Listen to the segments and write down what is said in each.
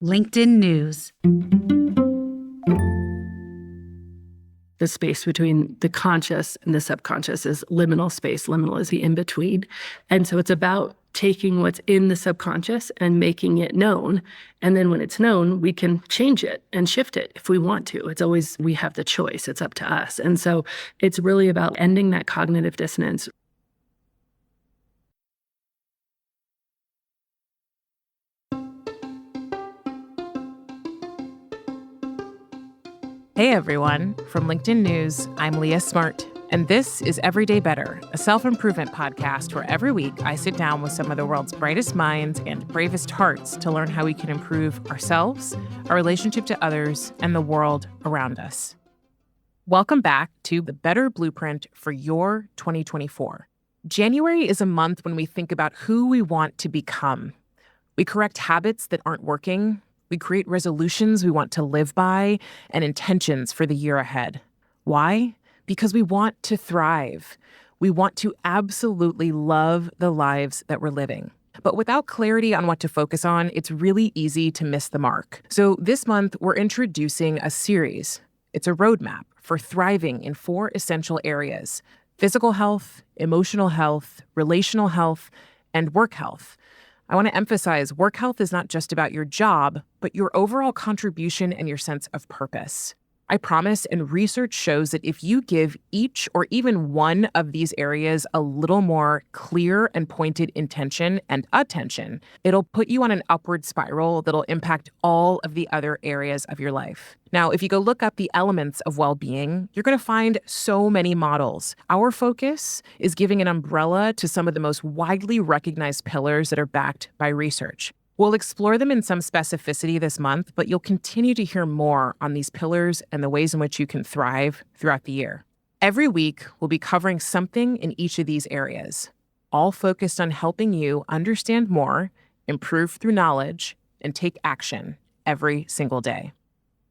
LinkedIn News. The space between the conscious and the subconscious is liminal space. Liminal is the in-between. And so it's about taking what's in the subconscious and making it known. And then when it's known, we can change it and shift it if we want to. It's always, we have the choice. It's up to us. And so it's really about ending that cognitive dissonance. Hey everyone, from LinkedIn News, I'm Leah Smart, and this is Everyday Better, a self-improvement podcast where every week I sit down with some of the world's brightest minds and bravest hearts to learn how we can improve ourselves, our relationship to others, and the world around us. Welcome back to the Better Blueprint for your 2024. January is a month when we think about who we want to become. We correct habits that aren't working. We create resolutions we want to live by and intentions for the year ahead. Why? Because we want to thrive. We want to absolutely love the lives that we're living. But without clarity on what to focus on, it's really easy to miss the mark. So this month, we're introducing a series. It's a roadmap for thriving in 4 essential areas: physical health, emotional health, relational health, and work health. I want to emphasize work health is not just about your job, but your overall contribution and your sense of purpose. I promise, and research shows that if you give each or even one of these areas a little more clear and pointed intention and attention, it'll put you on an upward spiral that'll impact all of the other areas of your life. Now, if you go look up the elements of well-being, you're going to find so many models. Our focus is giving an umbrella to some of the most widely recognized pillars that are backed by research. We'll explore them in some specificity this month, but you'll continue to hear more on these pillars and the ways in which you can thrive throughout the year. Every week, we'll be covering something in each of these areas, all focused on helping you understand more, improve through knowledge, and take action every single day.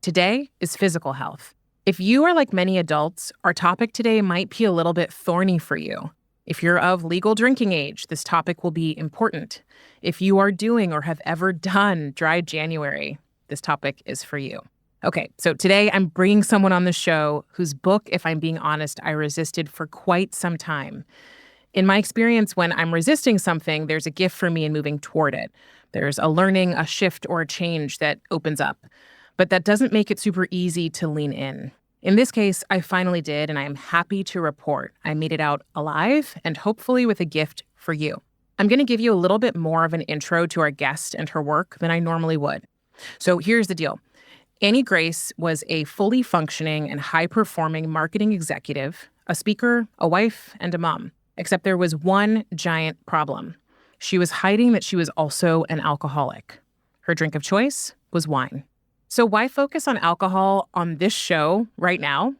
Today is physical health. If you are like many adults, our topic today might be a little bit thorny for you. If you're of legal drinking age, this topic will be important. If you are doing or have ever done dry January, this topic is for you. Okay, so today I'm bringing someone on the show whose book, if I'm being honest, I resisted for quite some time. In my experience, when I'm resisting something, there's a gift for me in moving toward it. There's a learning, a shift, or a change that opens up. But that doesn't make it super easy to lean in. In this case, I finally did, and I am happy to report I made it out alive and hopefully with a gift for you. I'm going to give you a little bit more of an intro to our guest and her work than I normally would. So here's the deal. Annie Grace was a fully functioning and high-performing marketing executive, a speaker, a wife, and a mom. Except there was one giant problem. She was hiding that she was also an alcoholic. Her drink of choice was wine. So why focus on alcohol on this show right now?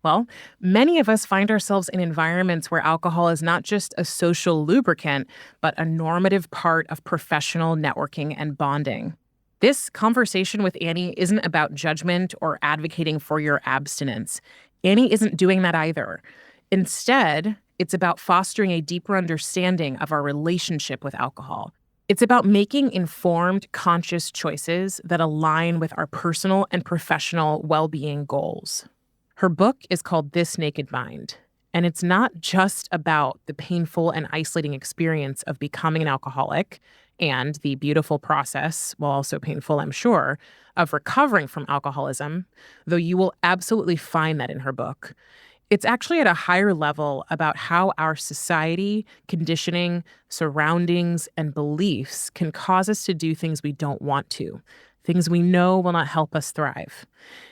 Well, many of us find ourselves in environments where alcohol is not just a social lubricant, but a normative part of professional networking and bonding. This conversation with Annie isn't about judgment or advocating for your abstinence. Annie isn't doing that either. Instead, it's about fostering a deeper understanding of our relationship with alcohol. It's about making informed, conscious choices that align with our personal and professional well-being goals. Her book is called This Naked Mind, and it's not just about the painful and isolating experience of becoming an alcoholic and the beautiful process, while also painful, I'm sure, of recovering from alcoholism, though you will absolutely find that in her book. It's actually at a higher level about how our society, conditioning, surroundings, and beliefs can cause us to do things we don't want to, things we know will not help us thrive.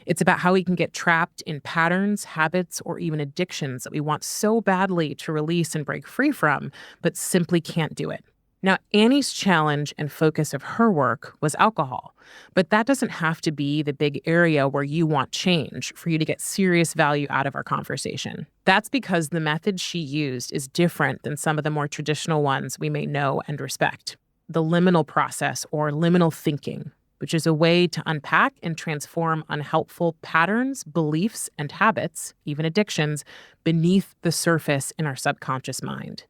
It's about how we can get trapped in patterns, habits, or even addictions that we want so badly to release and break free from, but simply can't do it. Now, Annie's challenge and focus of her work was alcohol, but that doesn't have to be the big area where you want change for you to get serious value out of our conversation. That's because the method she used is different than some of the more traditional ones we may know and respect. The liminal process, or liminal thinking, which is a way to unpack and transform unhelpful patterns, beliefs, and habits, even addictions, beneath the surface in our subconscious mind.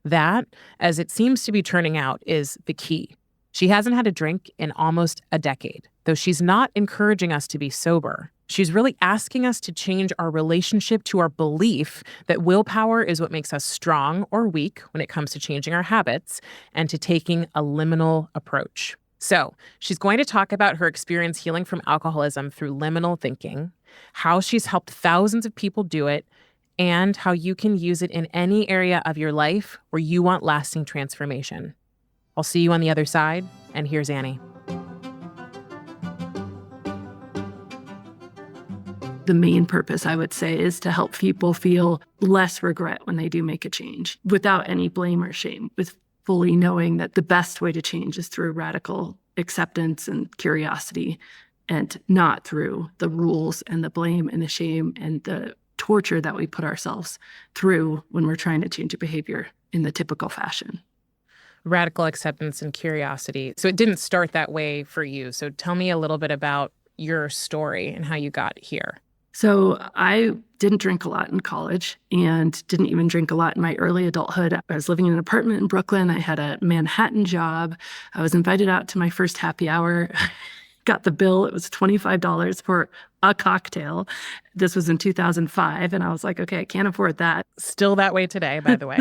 That, as it seems to be turning out, is the key. She hasn't had a drink in almost a decade, though she's not encouraging us to be sober. She's really asking us to change our relationship to our belief that willpower is what makes us strong or weak when it comes to changing our habits and to taking a liminal approach. So she's going to talk about her experience healing from alcoholism through liminal thinking, how she's helped thousands of people do it, and how you can use it in any area of your life where you want lasting transformation. I'll see you on the other side, and here's Annie. The main purpose, I would say, is to help people feel less regret when they do make a change without any blame or shame, with fully knowing that the best way to change is through radical acceptance and curiosity, and not through the rules and the blame and the shame and the torture that we put ourselves through when we're trying to change a behavior in the typical fashion. Radical acceptance and curiosity. So it didn't start that way for you. So tell me a little bit about your story and how you got here. So I didn't drink a lot in college and didn't even drink a lot in my early adulthood. I was living in an apartment in Brooklyn. I had a Manhattan job. I was invited out to my first happy hour. Got the bill. It was $25 for a cocktail. This was in 2005. And I was like, okay, I can't afford that. Still that way today, by the way.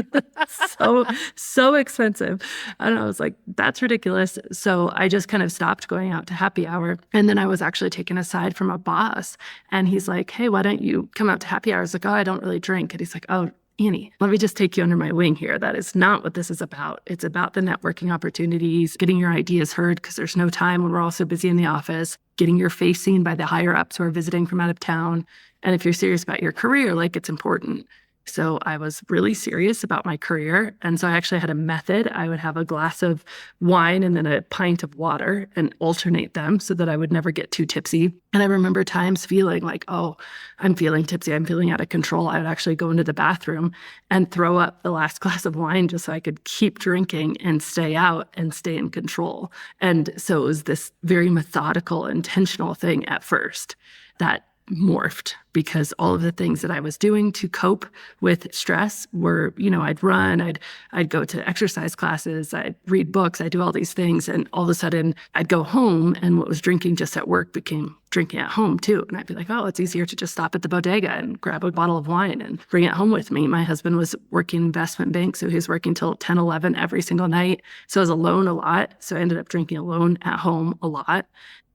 So expensive. And I was like, that's ridiculous. So I just kind of stopped going out to happy hour. And then I was actually taken aside from a boss. And he's like, hey, why don't you come out to happy hour? I was like, oh, I don't really drink. And he's like, oh, Annie, let me just take you under my wing here. That is not what this is about. It's about the networking opportunities, getting your ideas heard because there's no time when we're all so busy in the office, getting your face seen by the higher ups who are visiting from out of town. And if you're serious about your career, like, it's important. So I was really serious about my career. And so I actually had a method. I would have a glass of wine and then a pint of water and alternate them so that I would never get too tipsy. And I remember times feeling like, oh, I'm feeling tipsy. I'm feeling out of control. I would actually go into the bathroom and throw up the last glass of wine just so I could keep drinking and stay out and stay in control. And so it was this very methodical, intentional thing at first that morphed because all of the things that I was doing to cope with stress were, I'd run, I'd go to exercise classes, I'd read books, I'd do all these things. And all of a sudden I'd go home and what was drinking just at work became drinking at home too. And I'd be like, oh, it's easier to just stop at the bodega and grab a bottle of wine and bring it home with me. My husband was working investment bank, so he was working till 10, 11 every single night. So I was alone a lot. So I ended up drinking alone at home a lot.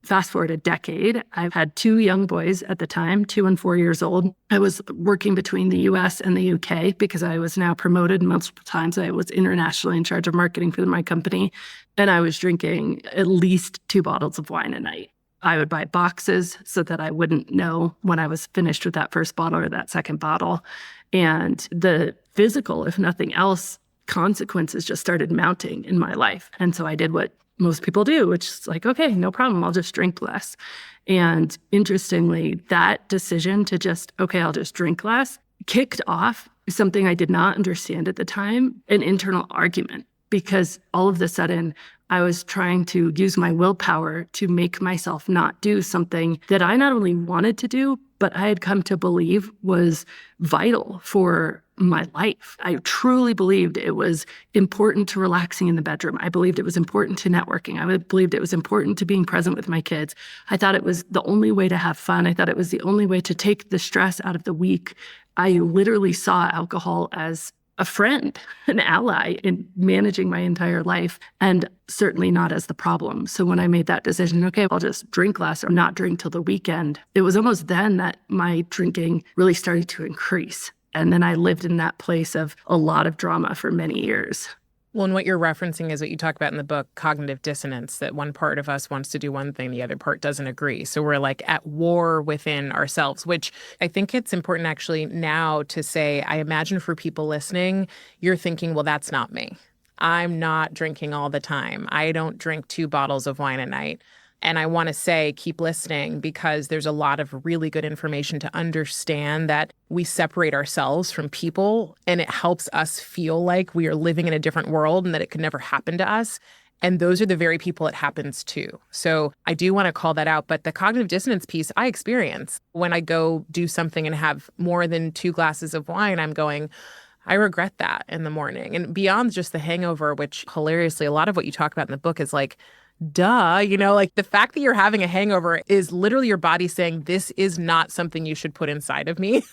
Fast forward a decade, I've had two young boys at the time, 2 and 4 years old. I was working between the US and the UK because I was now promoted multiple times. I was internationally in charge of marketing for my company. And I was drinking at least 2 bottles of wine a night. I would buy boxes so that I wouldn't know when I was finished with that first bottle or that second bottle. And the physical, if nothing else, consequences just started mounting in my life. And so I did what most people do, which is like, okay, no problem, I'll just drink less. And interestingly, that decision to just, okay, I'll just drink less, kicked off something I did not understand at the time, an internal argument, because all of a sudden I was trying to use my willpower to make myself not do something that I not only wanted to do, but I had come to believe was vital for my life. I truly believed it was important to relaxing in the bedroom. I believed it was important to networking. I believed it was important to being present with my kids. I thought it was the only way to have fun. I thought it was the only way to take the stress out of the week. I literally saw alcohol as a friend, an ally in managing my entire life, and certainly not as the problem. So when I made that decision, okay, I'll just drink less or not drink till the weekend, it was almost then that my drinking really started to increase. And then I lived in that place of a lot of drama for many years. Well, and what you're referencing is what you talk about in the book, cognitive dissonance, that one part of us wants to do one thing, the other part doesn't agree. So we're like at war within ourselves, which I think it's important actually now to say, I imagine for people listening, you're thinking, well, that's not me. I'm not drinking all the time. I don't drink 2 bottles of wine a night. And I want to say, keep listening, because there's a lot of really good information to understand that we separate ourselves from people, and it helps us feel like we are living in a different world and that it could never happen to us. And those are the very people it happens to. So I do want to call that out. But the cognitive dissonance piece I experience when I go do something and have more than 2 glasses of wine, I'm going, I regret that in the morning. And beyond just the hangover, which hilariously, a lot of what you talk about in the book is like, duh, like the fact that you're having a hangover is literally your body saying, this is not something you should put inside of me.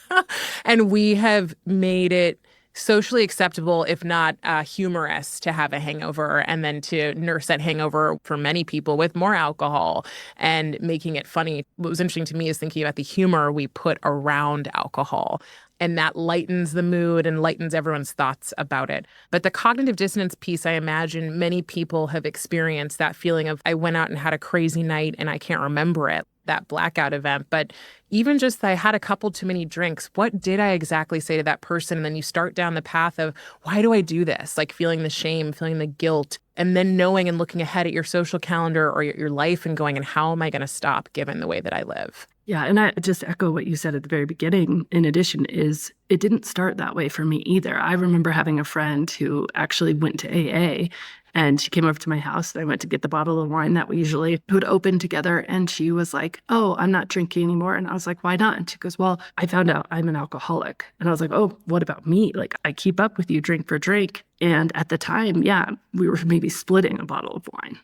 And we have made it socially acceptable, if not humorous, to have a hangover and then to nurse that hangover for many people with more alcohol and making it funny. What was interesting to me is thinking about the humor we put around alcohol. And that lightens the mood and lightens everyone's thoughts about it. But the cognitive dissonance piece, I imagine many people have experienced that feeling of, I went out and had a crazy night and I can't remember it, that blackout event. But even just I had a couple too many drinks, what did I exactly say to that person? And then you start down the path of, why do I do this? Like feeling the shame, feeling the guilt, and then knowing and looking ahead at your social calendar or your life and going, and how am I going to stop given the way that I live? Yeah, and I just echo what you said at the very beginning. In addition, is it didn't start that way for me either. I remember having a friend who actually went to AA, and she came over to my house, and I went to get the bottle of wine that we usually would open together, and she was like, oh, I'm not drinking anymore. And I was like, why not? And she goes, well, I found out I'm an alcoholic. And I was like, oh, what about me? Like, I keep up with you drink for drink. And at the time, yeah, we were maybe splitting a bottle of wine.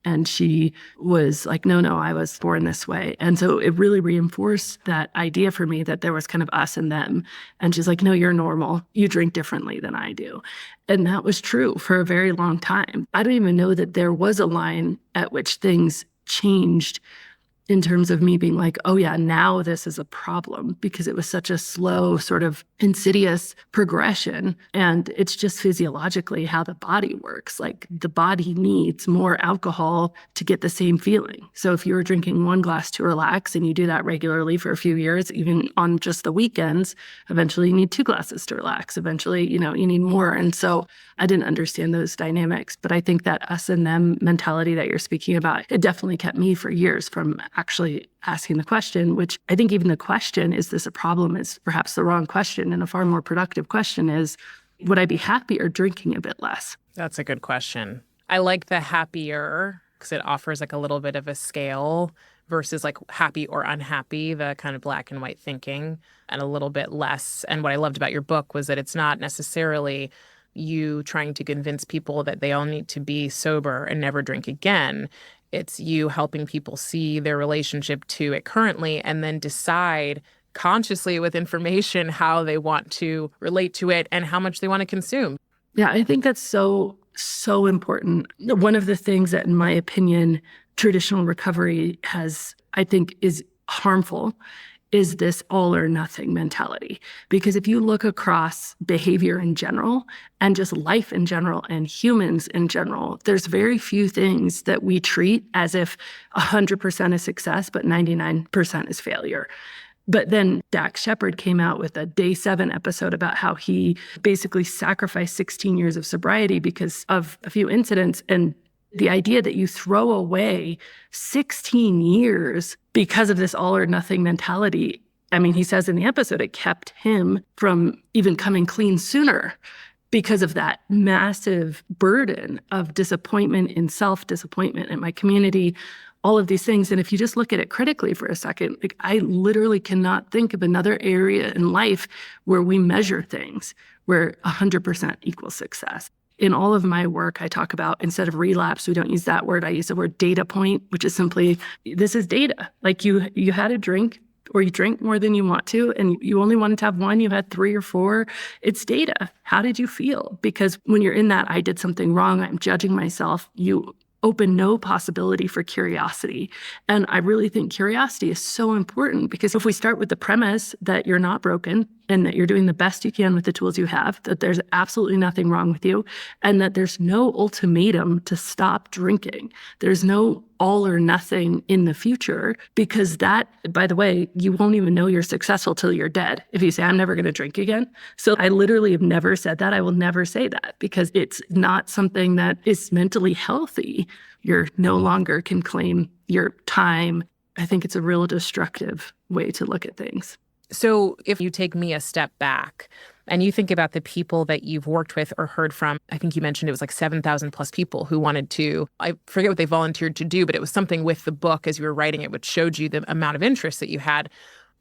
And she was like, no, I was born this way. And so it really reinforced that idea for me that there was kind of us and them. And she's like, no, you're normal. You drink differently than I do. And that was true for a very long time. I don't even know that there was a line at which things changed in terms of me being like, oh yeah, now this is a problem, because it was such a slow sort of insidious progression. And it's just physiologically how the body works. Like the body needs more alcohol to get the same feeling. So if you're drinking one glass to relax and you do that regularly for a few years, even on just the weekends, eventually you need 2 glasses to relax. Eventually, you need more. And so I didn't understand those dynamics, but I think that us and them mentality that you're speaking about, it definitely kept me for years from actually asking the question, which I think even the question, is this a problem, is perhaps the wrong question. And a far more productive question is, would I be happier drinking a bit less? That's a good question. I like the happier because it offers like a little bit of a scale versus like happy or unhappy, the kind of black and white thinking, and a little bit less. And what I loved about your book was that it's not necessarily you trying to convince people that they all need to be sober and never drink again. It's you helping people see their relationship to it currently and then decide consciously with information how they want to relate to it and how much they want to consume. Yeah, I think that's so important. One of the things that, in my opinion, traditional recovery has, I think, is harmful is this all or nothing mentality. Because if you look across behavior in general and just life in general and humans in general, there's very few things that we treat as if 100% is success, but 99% is failure. But then Dax Shepard came out with a Day 7 episode about how he basically sacrificed 16 years of sobriety because of a few incidents. And the idea that you throw away 16 years because of this all or nothing mentality, I mean, he says in the episode, it kept him from even coming clean sooner because of that massive burden of disappointment in self, disappointment in my community, all of these things. And if you just look at it critically for a second, like I literally cannot think of another area in life where we measure things where 100% equals success. In all of my work, I talk about, instead of relapse, we don't use that word. I use the word data point, which is simply, this is data. Like you had a drink or you drink more than you want to, and you only wanted to have one, you had 3 or 4. It's data. How did you feel? Because when you're in that, I did something wrong, I'm judging myself, you open no possibility for curiosity. And I really think curiosity is so important, because if we start with the premise that you're not broken and that you're doing the best you can with the tools you have, that there's absolutely nothing wrong with you, and that there's no ultimatum to stop drinking. There's no all or nothing in the future, because that, by the way, you won't even know you're successful till you're dead. If you say, I'm never going to drink again. So I literally have never said that. I will never say that, because it's not something that is mentally healthy. You're no longer can claim your time. I think it's a real destructive way to look at things. So if you take me a step back and you think about the people that you've worked with or heard from, I think you mentioned it was like 7,000 plus people who wanted to, I forget what they volunteered to do, but it was something with the book as you were writing it, which showed you the amount of interest that you had.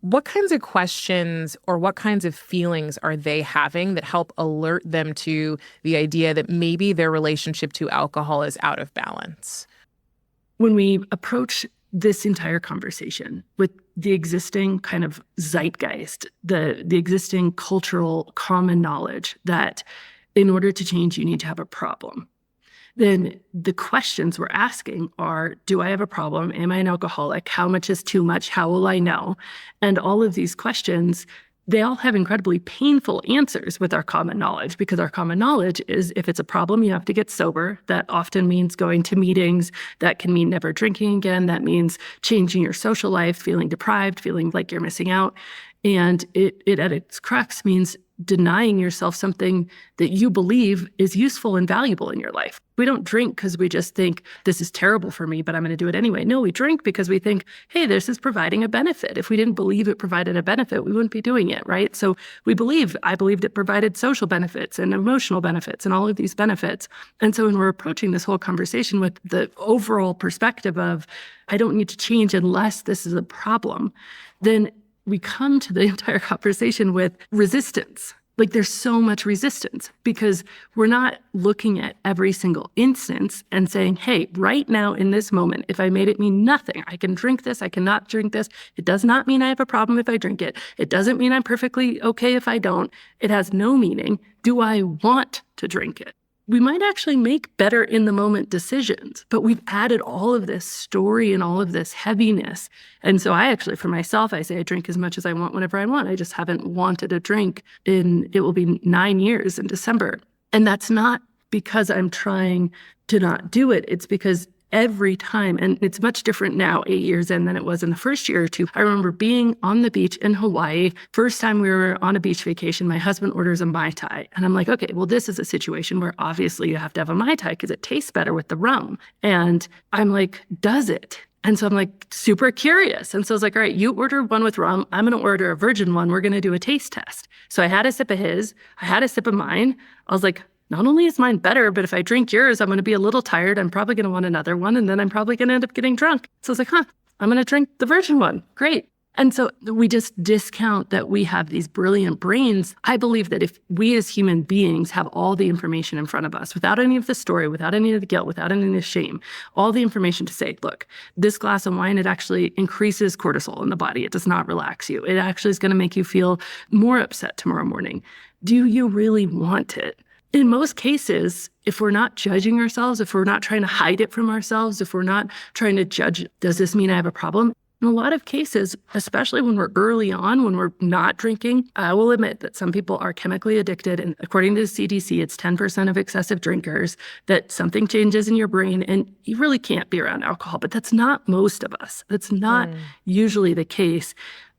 What kinds of questions or what kinds of feelings are they having that help alert them to the idea that maybe their relationship to alcohol is out of balance? When we approach this entire conversation with the existing kind of zeitgeist, the existing cultural common knowledge that in order to change, you need to have a problem, then the questions we're asking are, do I have a problem? Am I an alcoholic? How much is too much? How will I know? And all of these questions, they all have incredibly painful answers with our common knowledge, because our common knowledge is if it's a problem, you have to get sober. That often means going to meetings. That can mean never drinking again. That means changing your social life, feeling deprived, feeling like you're missing out. And it at its crux means denying yourself something that you believe is useful and valuable in your life. We don't drink because we just think this is terrible for me, but I'm going to do it anyway. No, we drink because we think, hey, this is providing a benefit. If we didn't believe it provided a benefit, we wouldn't be doing it, right? So I believed it provided social benefits and emotional benefits and all of these benefits. And so when we're approaching this whole conversation with the overall perspective of, I don't need to change unless this is a problem, then we come to the entire conversation with resistance. Like there's so much resistance because we're not looking at every single instance and saying, hey, right now in this moment, if I made it mean nothing, I can drink this, I cannot drink this. It does not mean I have a problem if I drink it. It doesn't mean I'm perfectly okay if I don't. It has no meaning. Do I want to drink it? We might actually make better in the moment decisions, but we've added all of this story and all of this heaviness. And so for myself, I say I drink as much as I want whenever I want. I just haven't wanted a drink it will be 9 years in December. And that's not because I'm trying to not do it. It's because every time, and it's much different now, 8 years in than it was in the first year or two. I remember being on the beach in Hawaii. First time we were on a beach vacation, my husband orders a Mai Tai. And I'm like, okay, well, this is a situation where obviously you have to have a Mai Tai because it tastes better with the rum. And I'm like, does it? And so I'm like super curious. And so I was like, all right, you order one with rum. I'm going to order a virgin one. We're going to do a taste test. So I had a sip of his. I had a sip of mine. I was like, not only is mine better, but if I drink yours, I'm going to be a little tired. I'm probably going to want another one. And then I'm probably going to end up getting drunk. So I was like, I'm going to drink the virgin one. Great. And so we just discount that we have these brilliant brains. I believe that if we as human beings have all the information in front of us, without any of the story, without any of the guilt, without any of the shame, all the information to say, look, this glass of wine, it actually increases cortisol in the body. It does not relax you. It actually is going to make you feel more upset tomorrow morning. Do you really want it? In most cases, if we're not judging ourselves, if we're not trying to hide it from ourselves, if we're not trying to judge, does this mean I have a problem? In a lot of cases, especially when we're early on, when we're not drinking, I will admit that some people are chemically addicted. And according to the CDC, it's 10% of excessive drinkers, that something changes in your brain and you really can't be around alcohol. But that's not most of us. That's not usually the case.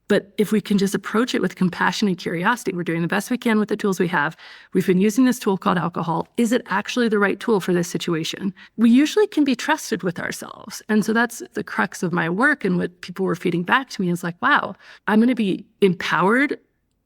But if we can just approach it with compassion and curiosity, we're doing the best we can with the tools we have. We've been using this tool called alcohol. Is it actually the right tool for this situation? We usually can be trusted with ourselves. And so that's the crux of my work. And what people were feeding back to me is like, wow, I'm going to be empowered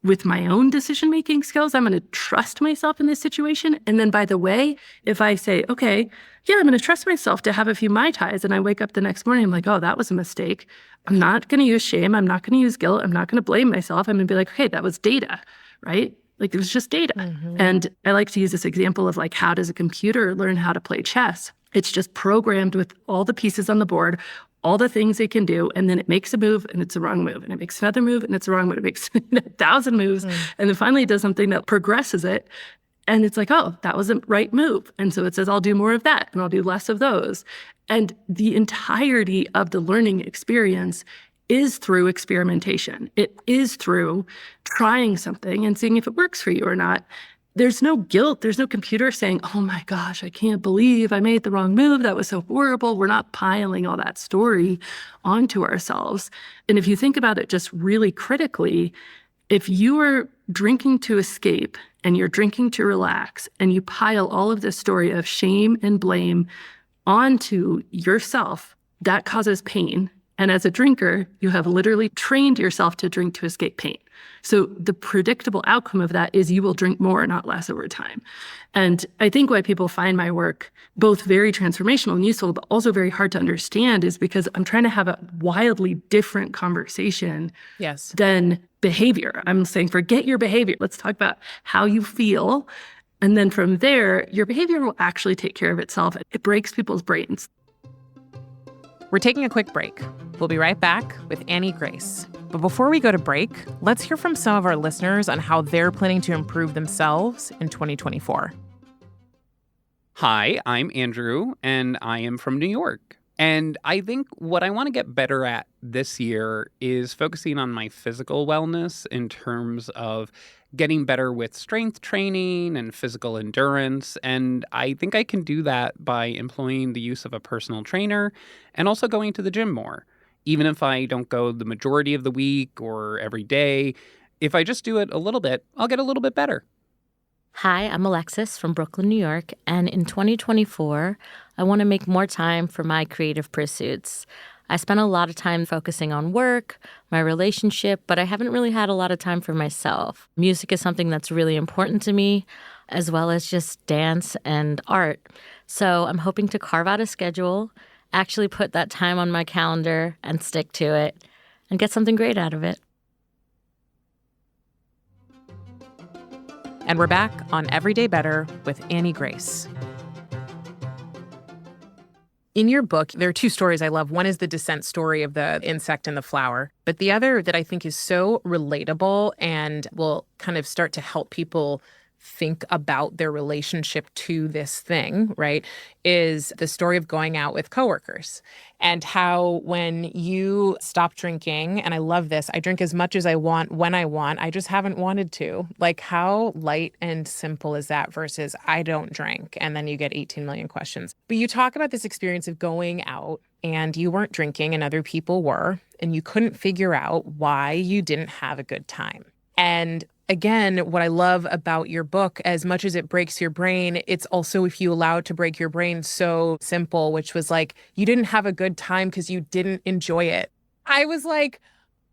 with my own decision-making skills. I'm going to trust myself in this situation. And then, by the way, if I say, okay, yeah, I'm going to trust myself to have a few Mai Tais, and I wake up the next morning, I'm like, oh, that was a mistake. I'm not going to use shame. I'm not going to use guilt. I'm not going to blame myself. I'm going to be like, okay, that was data, right? Like, it was just data. And I like to use this example of like, how does a computer learn how to play chess? It's just programmed with all the pieces on the board, all the things it can do, and then it makes a move and it's a wrong move, and it makes another move and it's a wrong move. It makes 1,000 moves, and then finally it does something that progresses it, and it's like, oh, that was a right move. And so it says, I'll do more of that and I'll do less of those. And the entirety of the learning experience is through experimentation. It is through trying something and seeing if it works for you or not. There's no guilt. There's no computer saying, oh my gosh, I can't believe I made the wrong move. That was so horrible. We're not piling all that story onto ourselves. And if you think about it just really critically, if you are drinking to escape and you're drinking to relax and you pile all of this story of shame and blame onto yourself, that causes pain. And as a drinker, you have literally trained yourself to drink to escape pain. So the predictable outcome of that is you will drink more, not less over time. And I think why people find my work both very transformational and useful, but also very hard to understand is because I'm trying to have a wildly different conversation than behavior. I'm saying, forget your behavior. Let's talk about how you feel. And then from there, your behavior will actually take care of itself. It breaks people's brains. We're taking a quick break. We'll be right back with Annie Grace. But before we go to break, let's hear from some of our listeners on how they're planning to improve themselves in 2024. Hi, I'm Andrew, and I am from New York. And I think what I want to get better at this year is focusing on my physical wellness in terms of getting better with strength training and physical endurance. And I think I can do that by employing the use of a personal trainer and also going to the gym more. Even if I don't go the majority of the week or every day, if I just do it a little bit, I'll get a little bit better. Hi, I'm Alexis from Brooklyn, New York, and in 2024, I want to make more time for my creative pursuits. I spent a lot of time focusing on work, my relationship, but I haven't really had a lot of time for myself. Music is something that's really important to me, as well as just dance and art. So I'm hoping to carve out a schedule, actually put that time on my calendar and stick to it, and get something great out of it. And we're back on Everyday Better with Annie Grace. In your book, there are two stories I love. One is the descent story of the insect and the flower. But the other that I think is so relatable and will kind of start to help people think about their relationship to this thing, right, is the story of going out with coworkers and how when you stop drinking, and I love this, I drink as much as I want when I want, I just haven't wanted to. Like, how light and simple is that versus I don't drink, and then you get 18 million questions. But you talk about this experience of going out and you weren't drinking and other people were, and you couldn't figure out why you didn't have a good time. And again, what I love about your book, as much as it breaks your brain, it's also, if you allow it to break your brain, so simple, which was like, you didn't have a good time because you didn't enjoy it. I was like,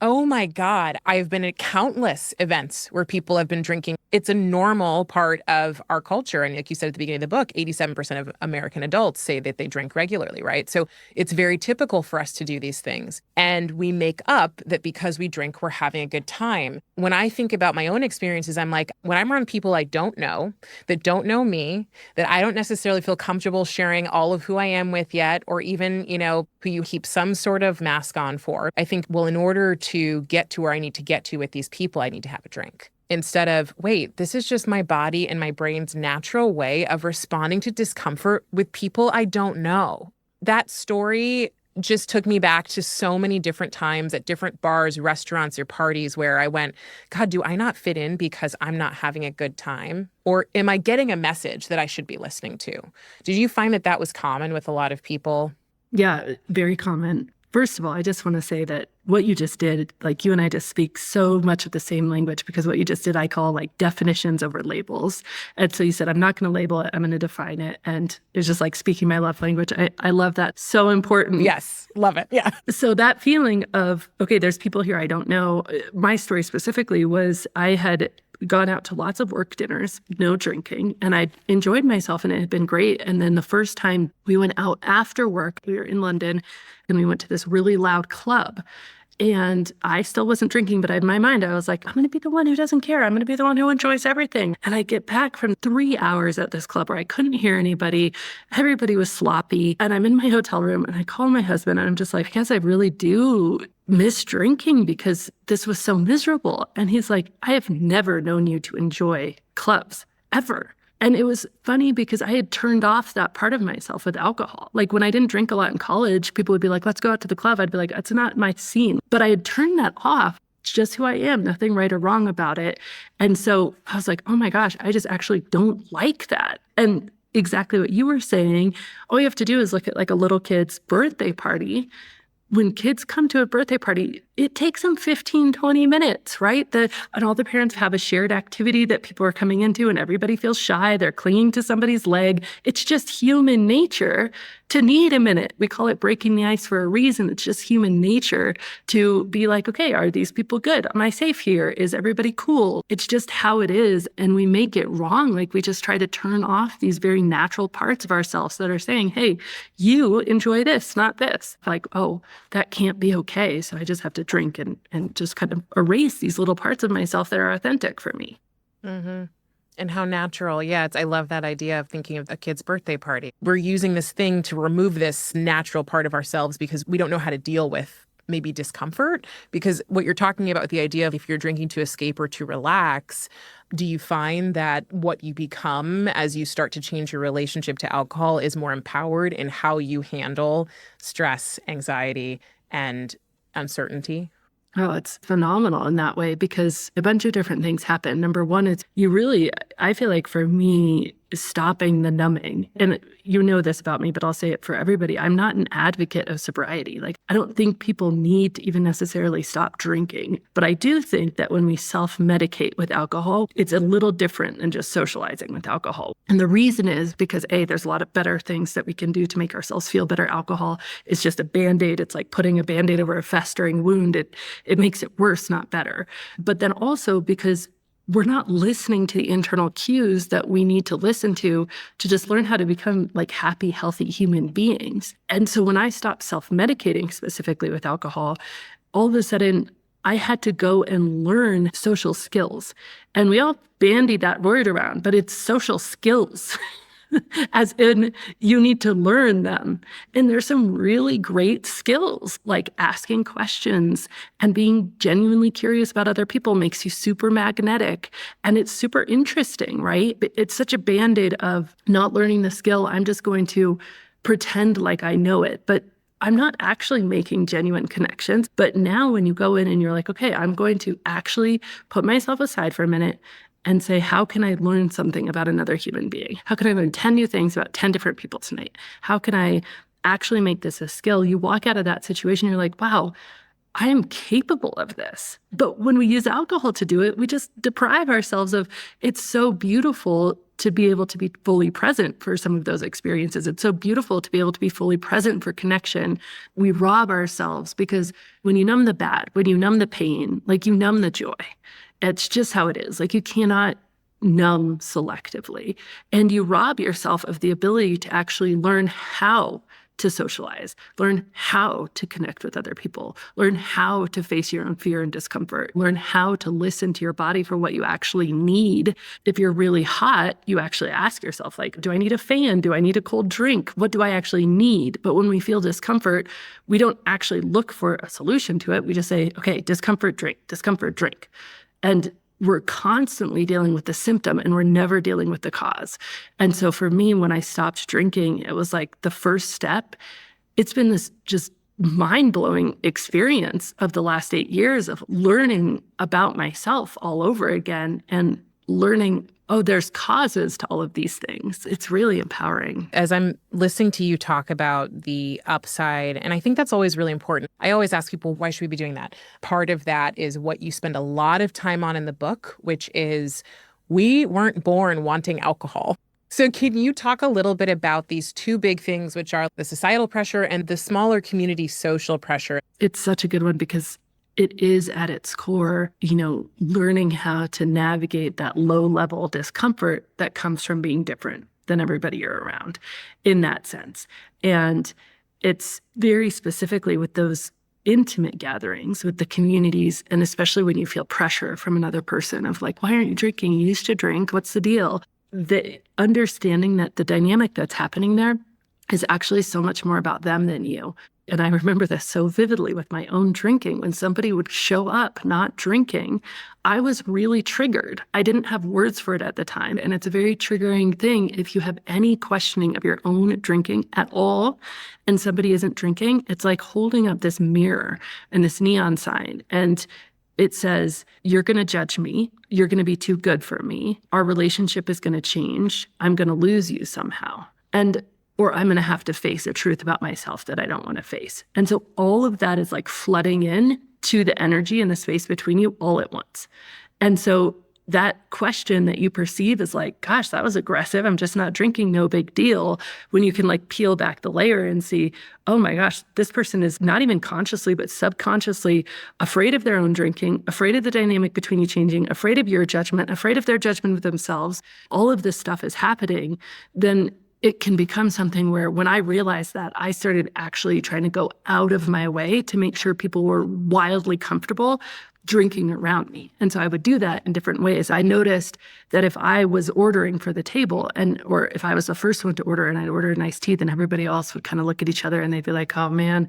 oh my God, I've been at countless events where people have been drinking. It's a normal part of our culture. And like you said at the beginning of the book, 87% of American adults say that they drink regularly, right? So it's very typical for us to do these things. And we make up that because we drink, we're having a good time. When I think about my own experiences, I'm like, when I'm around people I don't know, that don't know me, that I don't necessarily feel comfortable sharing all of who I am with yet, or even, who you keep some sort of mask on for, I think, well, in order to get to where I need to get to with these people, I need to have a drink. Instead of, wait, this is just my body and my brain's natural way of responding to discomfort with people I don't know. That story just took me back to so many different times at different bars, restaurants, or parties where I went, God, do I not fit in because I'm not having a good time? Or am I getting a message that I should be listening to? Did you find that that was common with a lot of people? Yeah, very common. First of all, I just want to say that what you just did, like you and I just speak so much of the same language, because what you just did, I call like definitions over labels. And so you said, I'm not going to label it, I'm going to define it. And it's just like speaking my love language. I love that. So important. Yes, love it. Yeah. So that feeling of, okay, there's people here I don't know. My story specifically was I had gone out to lots of work dinners, no drinking, and I enjoyed myself and it had been great. And then the first time we went out after work, we were in London and we went to this really loud club. And I still wasn't drinking, but in my mind, I was like, I'm going to be the one who doesn't care. I'm going to be the one who enjoys everything. And I get back from 3 hours at this club where I couldn't hear anybody. Everybody was sloppy. And I'm in my hotel room and I call my husband and I'm just like, I guess I really do miss drinking because this was so miserable. And he's like, I have never known you to enjoy clubs, ever. And it was funny because I had turned off that part of myself with alcohol. Like when I didn't drink a lot in college, people would be like, let's go out to the club. I'd be like, it's not my scene. But I had turned that off. It's just who I am. Nothing right or wrong about it. And so I was like, oh my gosh, I just actually don't like that. And exactly what you were saying, all you have to do is look at like a little kid's birthday party. When kids come to a birthday party, it takes them 15, 20 minutes, right? And all the parents have a shared activity that people are coming into and everybody feels shy. They're clinging to somebody's leg. It's just human nature to need a minute. We call it breaking the ice for a reason. It's just human nature to be like, okay, are these people good? Am I safe here? Is everybody cool? It's just how it is. And we make it wrong. Like we just try to turn off these very natural parts of ourselves that are saying, hey, you enjoy this, not this. Like, oh, that can't be okay. So I just have to drink and just kind of erase these little parts of myself that are authentic for me. Mm-hmm. And how natural. Yeah, I love that idea of thinking of a kid's birthday party. We're using this thing to remove this natural part of ourselves because we don't know how to deal with maybe discomfort. Because what you're talking about, the idea of if you're drinking to escape or to relax, do you find that what you become as you start to change your relationship to alcohol is more empowered in how you handle stress, anxiety, and uncertainty? Oh, it's phenomenal in that way because a bunch of different things happen. Number one is I feel like for me, stopping the numbing. And you know this about me, but I'll say it for everybody. I'm not an advocate of sobriety. Like, I don't think people need to even necessarily stop drinking. But I do think that when we self-medicate with alcohol, it's a little different than just socializing with alcohol. And the reason is because there's a lot of better things that we can do to make ourselves feel better. Alcohol is just a Band-Aid. It's like putting a Band-Aid over a festering wound. It makes it worse, not better. But then also because we're not listening to the internal cues that we need to listen to just learn how to become like happy, healthy human beings. And so when I stopped self-medicating specifically with alcohol, all of a sudden I had to go and learn social skills. And we all bandy that word around, but it's social skills. As in, you need to learn them. And there's some really great skills, like asking questions and being genuinely curious about other people makes you super magnetic. And it's super interesting, right? It's such a Band-Aid of not learning the skill. I'm just going to pretend like I know it. But I'm not actually making genuine connections. But now when you go in and you're like, okay, I'm going to actually put myself aside for a minute and say, how can I learn something about another human being? How can I learn 10 new things about 10 different people tonight? How can I actually make this a skill? You walk out of that situation, you're like, wow, I am capable of this. But when we use alcohol to do it, we just deprive ourselves of, it's so beautiful to be able to be fully present for some of those experiences. It's so beautiful to be able to be fully present for connection. We rob ourselves because when you numb the bad, when you numb the pain, like you numb the joy. It's just how it is. Like you cannot numb selectively. And you rob yourself of the ability to actually learn how to socialize, learn how to connect with other people, learn how to face your own fear and discomfort, learn how to listen to your body for what you actually need. If you're really hot, you actually ask yourself, like, do I need a fan? Do I need a cold drink? What do I actually need? But when we feel discomfort, we don't actually look for a solution to it. We just say, okay, discomfort, drink, discomfort, drink. And we're constantly dealing with the symptom and we're never dealing with the cause. And so for me, when I stopped drinking, it was like the first step. It's been this just mind-blowing experience of the last 8 years of learning about myself all over again and learning, oh, there's causes to all of these things. It's really empowering. As I'm listening to you talk about the upside, and I think that's always really important. I always ask people, why should we be doing that? Part of that is what you spend a lot of time on in the book, which is we weren't born wanting alcohol. So can you talk a little bit about these two big things, which are the societal pressure and the smaller community social pressure? It's such a good one because it is at its core, learning how to navigate that low-level discomfort that comes from being different than everybody you're around in that sense. And it's very specifically with those intimate gatherings with the communities, and especially when you feel pressure from another person of like, why aren't you drinking? You used to drink. What's the deal? The understanding that the dynamic that's happening there is actually so much more about them than you. And I remember this so vividly with my own drinking. When somebody would show up not drinking, I was really triggered. I didn't have words for it at the time. And it's a very triggering thing if you have any questioning of your own drinking at all and somebody isn't drinking. It's like holding up this mirror and this neon sign. And it says, you're going to judge me. You're going to be too good for me. Our relationship is going to change. I'm going to lose you somehow. Or I'm going to have to face a truth about myself that I don't want to face. And so all of that is like flooding in to the energy and the space between you all at once. And so that question that you perceive as like, gosh, that was aggressive. I'm just not drinking. No big deal. When you can like peel back the layer and see, oh my gosh, this person is not even consciously, but subconsciously afraid of their own drinking, afraid of the dynamic between you changing, afraid of your judgment, afraid of their judgment of themselves. All of this stuff is happening. Then it can become something where when I realized that, I started actually trying to go out of my way to make sure people were wildly comfortable drinking around me. And so I would do that in different ways. I noticed that if I was ordering for the table or if I was the first one to order and I'd order an iced tea, then everybody else would kind of look at each other and they'd be like, oh man,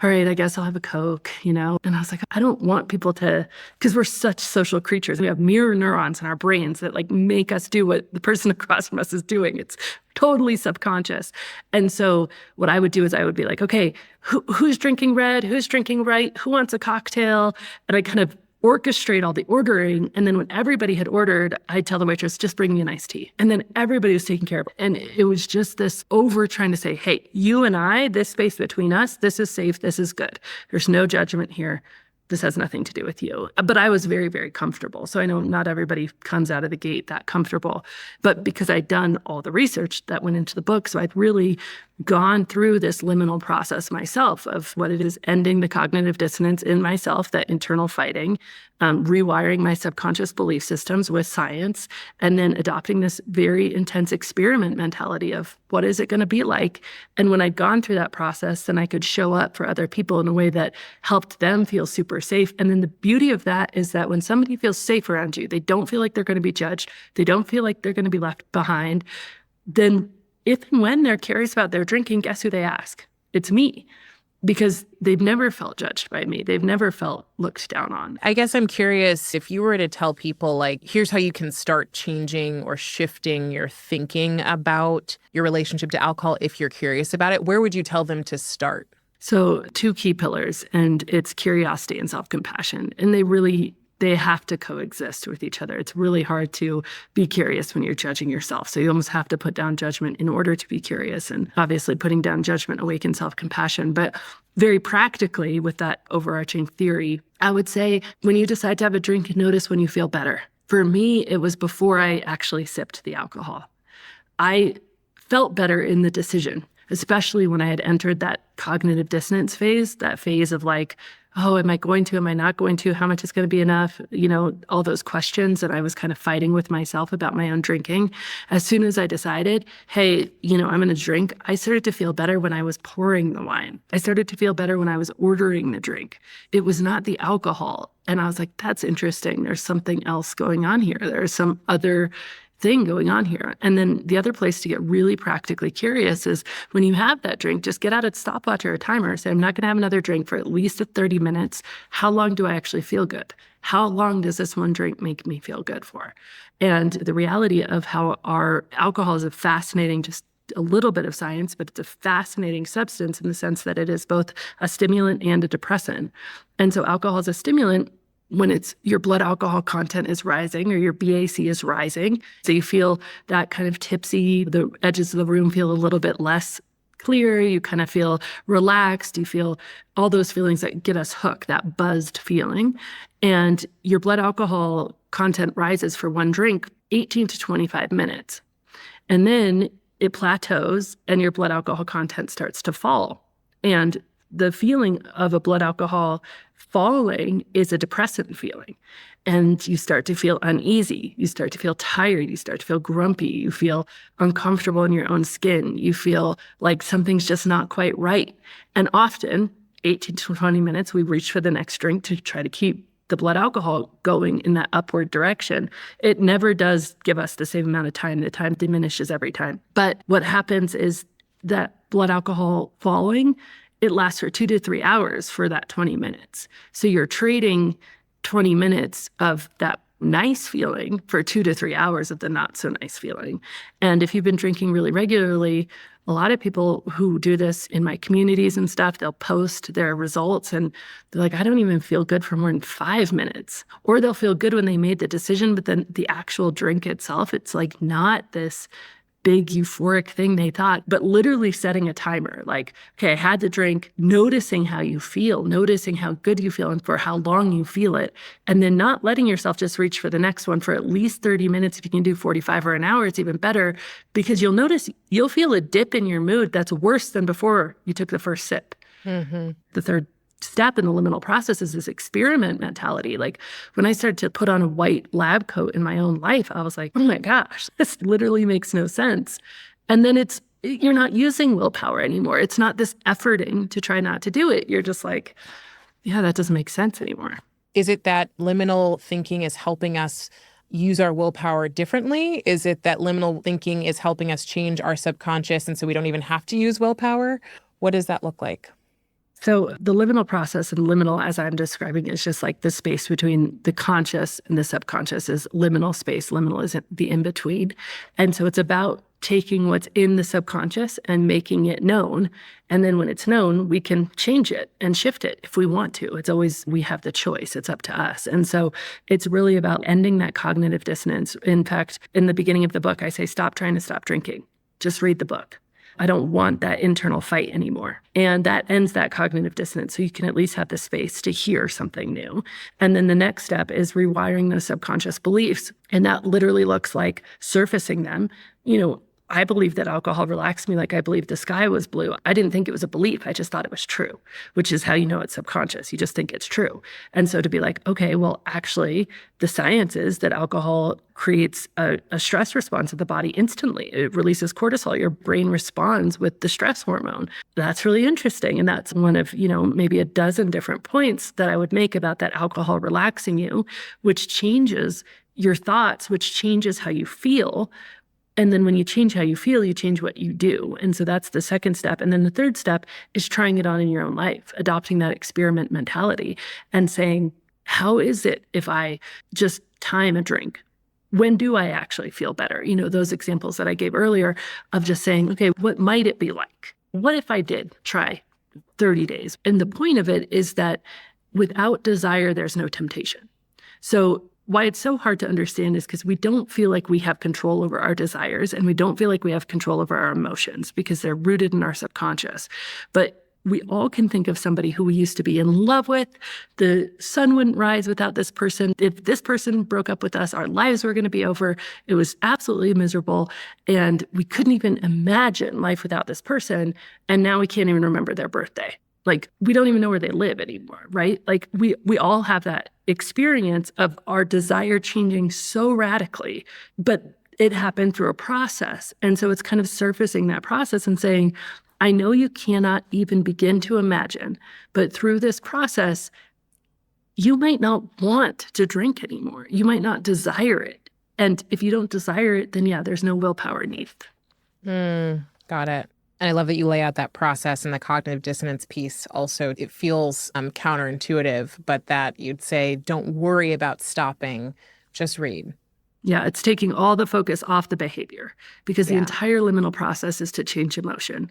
all right, I guess I'll have a Coke, And I was like, I don't want people to, because we're such social creatures. We have mirror neurons in our brains that like make us do what the person across from us is doing. It's totally subconscious. And so what I would do is I would be like, okay, who's drinking red? Who's drinking white? Who wants a cocktail? And I kind of orchestrate all the ordering. And then when everybody had ordered, I'd tell the waitress, just bring me an iced tea. And then everybody was taken care of. And it was just this over trying to say, hey, you and I, this space between us, this is safe. This is good. There's no judgment here. This has nothing to do with you. But I was very, very comfortable. So I know not everybody comes out of the gate that comfortable. But because I'd done all the research that went into the book, so I'd really gone through this liminal process myself of what it is ending the cognitive dissonance in myself, that internal fighting, rewiring my subconscious belief systems with science, and then adopting this very intense experiment mentality of what is it going to be like? And when I'd gone through that process, then I could show up for other people in a way that helped them feel super safe. And then the beauty of that is that when somebody feels safe around you, they don't feel like they're going to be judged, they don't feel like they're going to be left behind, then if and when they're curious about their drinking, guess who they ask? It's me. Because they've never felt judged by me. They've never felt looked down on. I guess I'm curious if you were to tell people, like, here's how you can start changing or shifting your thinking about your relationship to alcohol if you're curious about it, where would you tell them to start? So 2 key pillars, and it's curiosity and self-compassion. And they have to coexist with each other. It's really hard to be curious when you're judging yourself. So you almost have to put down judgment in order to be curious. And obviously putting down judgment awakens self-compassion. But very practically with that overarching theory, I would say when you decide to have a drink, notice when you feel better. For me, it was before I actually sipped the alcohol. I felt better in the decision, especially when I had entered that cognitive dissonance phase, that phase of like, oh, am I going to, am I not going to, how much is going to be enough? All those questions that I was kind of fighting with myself about my own drinking. As soon as I decided, hey, I'm going to drink, I started to feel better when I was pouring the wine. I started to feel better when I was ordering the drink. It was not the alcohol. And I was like, that's interesting. There's something else going on here. There's some other thing going on here. And then the other place to get really practically curious is when you have that drink, just get out a stopwatch or a timer. Say, I'm not going to have another drink for at least 30 minutes. How long do I actually feel good? How long does this one drink make me feel good for? And the reality of how our alcohol is a fascinating, just a little bit of science, but it's a fascinating substance in the sense that it is both a stimulant and a depressant. And so alcohol is a stimulant when it's your blood alcohol content is rising or your BAC is rising. So you feel that kind of tipsy, the edges of the room feel a little bit less clear, you kind of feel relaxed, you feel all those feelings that get us hooked, that buzzed feeling. And your blood alcohol content rises for one drink 18 to 25 minutes. And then it plateaus and your blood alcohol content starts to fall. And the feeling of a blood alcohol falling is a depressant feeling. And you start to feel uneasy. You start to feel tired. You start to feel grumpy. You feel uncomfortable in your own skin. You feel like something's just not quite right. And often, 18 to 20 minutes, we reach for the next drink to try to keep the blood alcohol going in that upward direction. It never does give us the same amount of time. The time diminishes every time. But what happens is that blood alcohol falling, it lasts for 2 to 3 hours for that 20 minutes. So you're trading 20 minutes of that nice feeling for 2 to 3 hours of the not so nice feeling. And if you've been drinking really regularly, a lot of people who do this in my communities and stuff, they'll post their results and they're like, I don't even feel good for more than 5 minutes. Or they'll feel good when they made the decision, but then the actual drink itself, it's like not this big euphoric thing they thought, but literally setting a timer. Like, okay, I had to drink, noticing how you feel, noticing how good you feel and for how long you feel it. And then not letting yourself just reach for the next one for at least 30 minutes. If you can do 45 or an hour, it's even better, because you'll notice you'll feel a dip in your mood that's worse than before you took the first sip. Mm-hmm. The third step in the liminal process is this experiment mentality. Like when I started to put on a white lab coat in my own life, I was like, oh my gosh, this literally makes no sense. And then you're not using willpower anymore. It's not this efforting to try not to do it. You're just like, yeah, that doesn't make sense anymore. Is it that liminal thinking is helping us use our willpower differently? Is it that liminal thinking is helping us change our subconscious and so we don't even have to use willpower? What does that look like? So the liminal process, and liminal, as I'm describing, is just like the space between the conscious and the subconscious is liminal space. Liminal is the in-between. And so it's about taking what's in the subconscious and making it known. And then when it's known, we can change it and shift it if we want to. It's always, we have the choice. It's up to us. And so it's really about ending that cognitive dissonance. In fact, in the beginning of the book, I say, stop trying to stop drinking. Just read the book. I don't want that internal fight anymore. And that ends that cognitive dissonance. So you can at least have the space to hear something new. And then the next step is rewiring those subconscious beliefs. And that literally looks like surfacing them. I believe that alcohol relaxed me like I believed the sky was blue. I didn't think it was a belief. I just thought it was true, which is how you know it's subconscious. You just think it's true. And so to be like, okay, well, actually, the science is that alcohol creates a stress response of the body instantly. It releases cortisol. Your brain responds with the stress hormone. That's really interesting. And that's one of, maybe a dozen different points that I would make about that alcohol relaxing you, which changes your thoughts, which changes how you feel. And then when you change how you feel, you change what you do. And so that's the second step. And then the third step is trying it on in your own life, adopting that experiment mentality and saying, how is it if I just time a drink? When do I actually feel better? Those examples that I gave earlier of just saying, okay, what might it be like? What if I did try 30 days? And the point of it is that without desire, there's no temptation. So why it's so hard to understand is because we don't feel like we have control over our desires, and we don't feel like we have control over our emotions because they're rooted in our subconscious. But we all can think of somebody who we used to be in love with. The sun wouldn't rise without this person. If this person broke up with us, our lives were going to be over. It was absolutely miserable. And we couldn't even imagine life without this person. And now we can't even remember their birthday. Like, we don't even know where they live anymore, right? Like, we all have that experience of our desire changing so radically, but it happened through a process. And so it's kind of surfacing that process and saying, I know you cannot even begin to imagine, but through this process, you might not want to drink anymore. You might not desire it. And if you don't desire it, then yeah, there's no willpower needed. Got it. And I love that you lay out that process and the cognitive dissonance piece. Also, it feels counterintuitive, but that you'd say, don't worry about stopping, just read. Yeah, it's taking all the focus off the behavior, because the entire liminal process is to change emotion.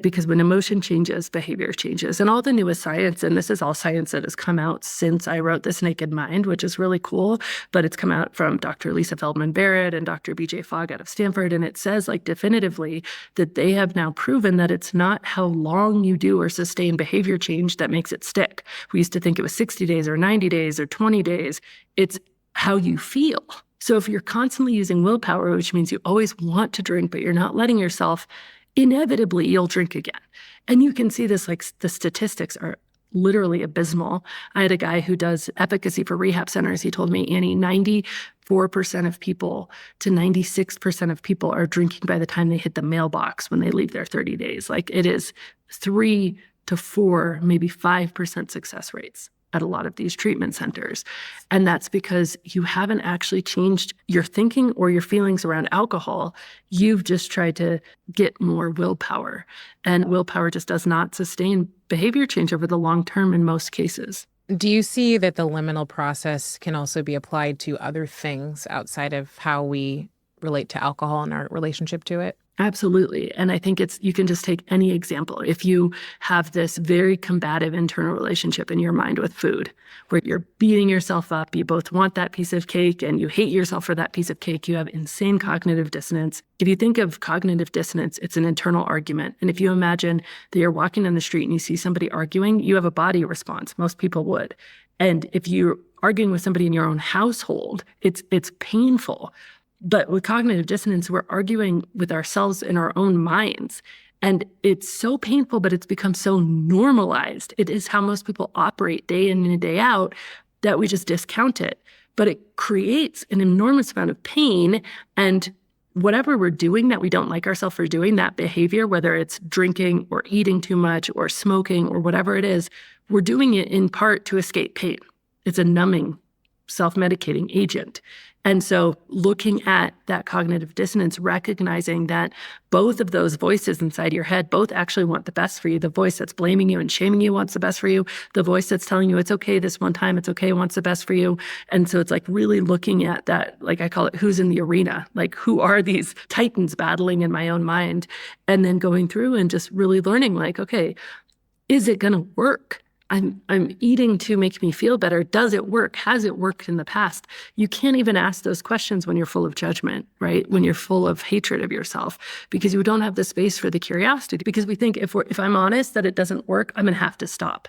Because when emotion changes, behavior changes. And all the newest science, and this is all science that has come out since I wrote This Naked Mind, which is really cool, but it's come out from Dr. Lisa Feldman Barrett and Dr. BJ Fogg out of Stanford. And it says definitively that they have now proven that it's not how long you do or sustain behavior change that makes it stick. We used to think it was 60 days or 90 days or 20 days. It's how you feel. So if you're constantly using willpower, which means you always want to drink, but you're not letting yourself, inevitably you'll drink again. And you can see this, the statistics are literally abysmal. I had a guy who does efficacy for rehab centers. He told me, Annie, 94% of people to 96% of people are drinking by the time they hit the mailbox when they leave their 30 days. It is 3 to 4, maybe 5% success rates at a lot of these treatment centers. And that's because you haven't actually changed your thinking or your feelings around alcohol. You've just tried to get more willpower. And willpower just does not sustain behavior change over the long term in most cases. Do you see that the liminal process can also be applied to other things outside of how we relate to alcohol and our relationship to it? Absolutely. And I think you can just take any example. If you have this very combative internal relationship in your mind with food, where you're beating yourself up, you both want that piece of cake and you hate yourself for that piece of cake, you have insane cognitive dissonance. If you think of cognitive dissonance, it's an internal argument. And if you imagine that you're walking down the street and you see somebody arguing, you have a body response. Most people would. And if you're arguing with somebody in your own household, it's painful. But with cognitive dissonance, we're arguing with ourselves in our own minds. And it's so painful, but it's become so normalized. It is how most people operate day in and day out that we just discount it. But it creates an enormous amount of pain. And whatever we're doing that we don't like ourselves for doing, that behavior, whether it's drinking or eating too much or smoking or whatever it is, we're doing it in part to escape pain. It's a numbing, self-medicating agent. And so looking at that cognitive dissonance, recognizing that both of those voices inside your head both actually want the best for you. The voice that's blaming you and shaming you wants the best for you. The voice that's telling you it's okay this one time, it's okay, wants the best for you. And so it's like really looking at that, like I call it, who's in the arena? Like, who are these titans battling in my own mind? And then going through and just really learning, like, okay, is it going to work? I'm eating to make me feel better. Does it work? Has it worked in the past? You can't even ask those questions when you're full of judgment, right? When you're full of hatred of yourself, because you don't have the space for the curiosity. Because we think if I'm honest that it doesn't work, I'm going to have to stop.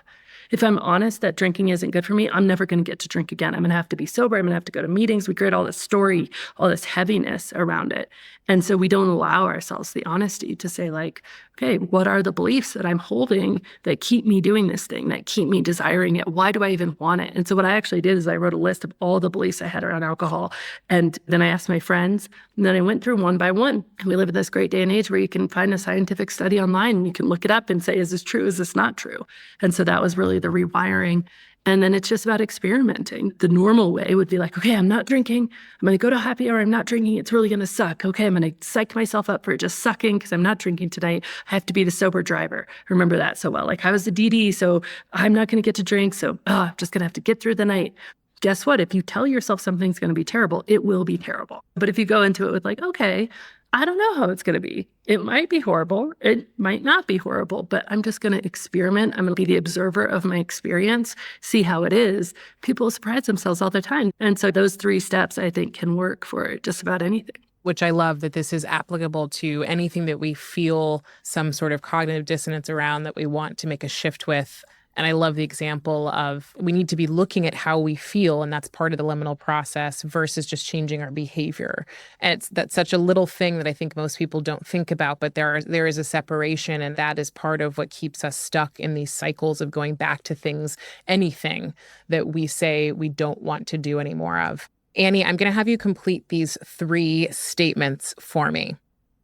If I'm honest that drinking isn't good for me, I'm never going to get to drink again. I'm going to have to be sober. I'm going to have to go to meetings. We create all this story, all this heaviness around it. And so we don't allow ourselves the honesty to say, like, okay, what are the beliefs that I'm holding that keep me doing this thing, that keep me desiring it? Why do I even want it? And so what I actually did is I wrote a list of all the beliefs I had around alcohol. And then I asked my friends, and then I went through one by one. We live in this great day and age where you can find a scientific study online and you can look it up and say, is this true? Is this not true? And so that was really the rewiring. And then it's just about experimenting. The normal way would be like, okay, I'm not drinking. I'm going to go to happy hour. I'm not drinking. It's really going to suck. Okay, I'm going to psych myself up for it just sucking because I'm not drinking tonight. I have to be the sober driver. I remember that so well. Like, I was the DD, so I'm not going to get to drink. So I'm just going to have to get through the night. Guess what? If you tell yourself something's going to be terrible, it will be terrible. But if you go into it with like, okay, I don't know how it's going to be. It might be horrible. It might not be horrible, but I'm just going to experiment. I'm going to be the observer of my experience, see how it is. People surprise themselves all the time. And so those 3 steps, I think, can work for just about anything. Which I love that this is applicable to anything that we feel some sort of cognitive dissonance around that we want to make a shift with. And I love the example of we need to be looking at how we feel, and that's part of the liminal process versus just changing our behavior. And that's such a little thing that I think most people don't think about, but there is a separation, and that is part of what keeps us stuck in these cycles of going back to things, anything that we say we don't want to do any more of. Annie, I'm going to have you complete these 3 statements for me.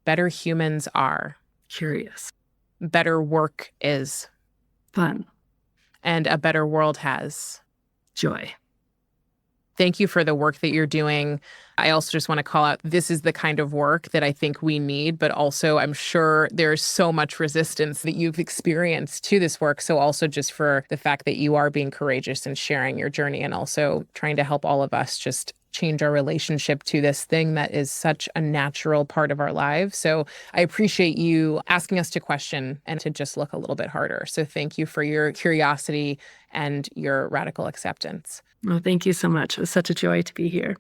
Better humans are Curious. Better work is Fun. And a better world has Joy. Thank you for the work that you're doing. I also just want to call out, this is the kind of work that I think we need, but also I'm sure there's so much resistance that you've experienced to this work. So also just for the fact that you are being courageous and sharing your journey and also trying to help all of us just change our relationship to this thing that is such a natural part of our lives. So I appreciate you asking us to question and to just look a little bit harder. So thank you for your curiosity and your radical acceptance. Well, thank you so much. It was such a joy to be here.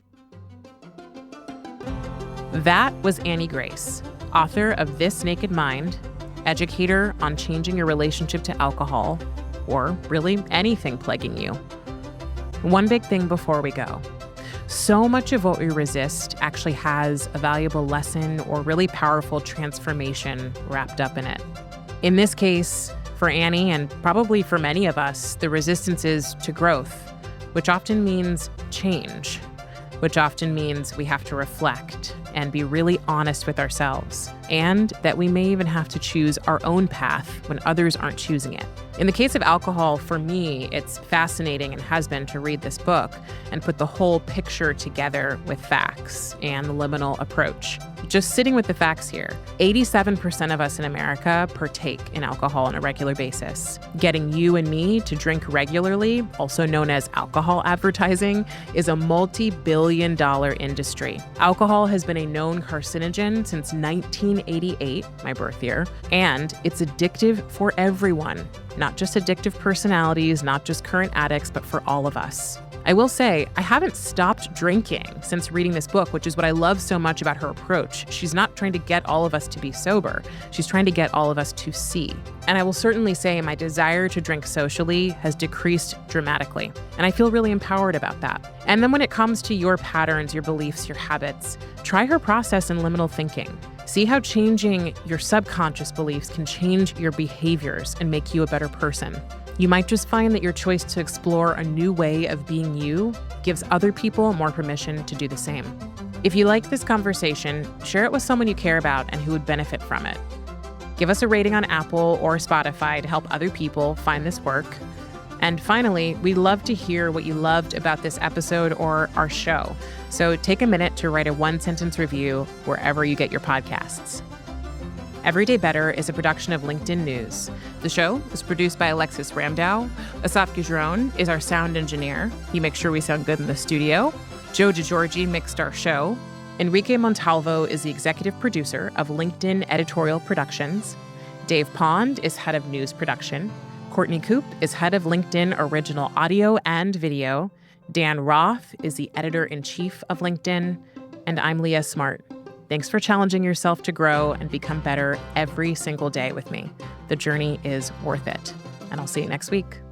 That was Annie Grace, author of This Naked Mind, educator on changing your relationship to alcohol, or really anything plaguing you. One big thing before we go. So much of what we resist actually has a valuable lesson or really powerful transformation wrapped up in it. In this case, for Annie, and probably for many of us, the resistance is to growth, which often means change, which often means we have to reflect and be really honest with ourselves, and that we may even have to choose our own path when others aren't choosing it. In the case of alcohol, for me, it's fascinating and has been to read this book and put the whole picture together with facts and the liminal approach. Just sitting with the facts here, 87% of us in America partake in alcohol on a regular basis. Getting you and me to drink regularly, also known as alcohol advertising, is a multi-billion-dollar industry. Alcohol has been a known carcinogen since 1988, my birth year, and it's addictive for everyone. Not just addictive personalities, not just current addicts, but for all of us. I will say, I haven't stopped drinking since reading this book, which is what I love so much about her approach. She's not trying to get all of us to be sober. She's trying to get all of us to see. And I will certainly say my desire to drink socially has decreased dramatically. And I feel really empowered about that. And then when it comes to your patterns, your beliefs, your habits, try her process in liminal thinking. See how changing your subconscious beliefs can change your behaviors and make you a better person. You might just find that your choice to explore a new way of being you gives other people more permission to do the same. If you like this conversation, share it with someone you care about and who would benefit from it. Give us a rating on Apple or Spotify to help other people find this work. And finally, we'd love to hear what you loved about this episode or our show. So take a minute to write a one-sentence review wherever you get your podcasts. Everyday Better is a production of LinkedIn News. The show is produced by Alexis Ramdow. Asaf Gijron is our sound engineer. He makes sure we sound good in the studio. Joe DeGiorgi mixed our show. Enrique Montalvo is the executive producer of LinkedIn Editorial Productions. Dave Pond is head of news production. Courtney Koop is head of LinkedIn Original Audio and Video. Dan Roth is the editor-in-chief of LinkedIn. And I'm Leah Smart. Thanks for challenging yourself to grow and become better every single day with me. The journey is worth it. And I'll see you next week.